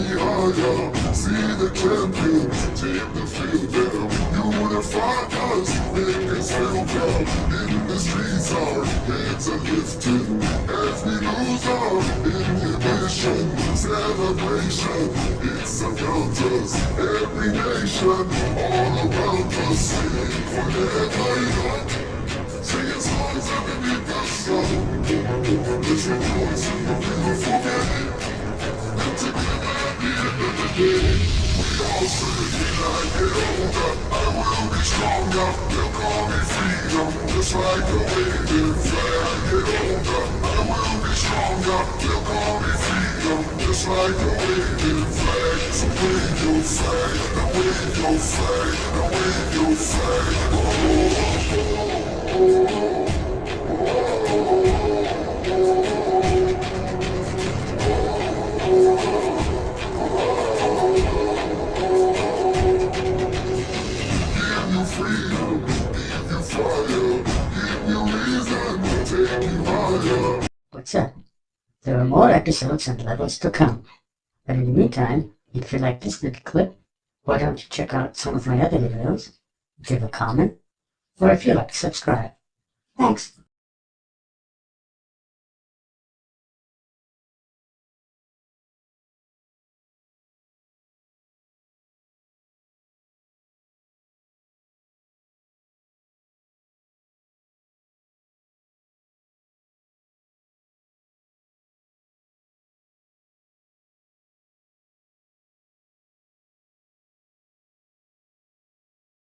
me higher. See the champion, take the field down. Unify us, make us feel proud. In the streets our heads are lifted as we lose our inhibition. Celebration, it's around us. Every nation, all around us. Sing forever young, singing songs underneath the sun. Let's rejoice in the beautiful day. And together at the end of the day, we all say, when I get older, I will be stronger. They'll call me freedom, just like a waving flag. Get older, I will be stronger. They'll call me freedom, just like a waving flag. So wave your flag, now wave your flag, now wave your flag. Oh, oh, oh, freedom, give you fire, give you reason to take you higher. What's up? There are more episodes and levels to come. But in the meantime, if you like this little clip, why don't you check out some of my other videos, give a comment, or if you like, subscribe. Thanks.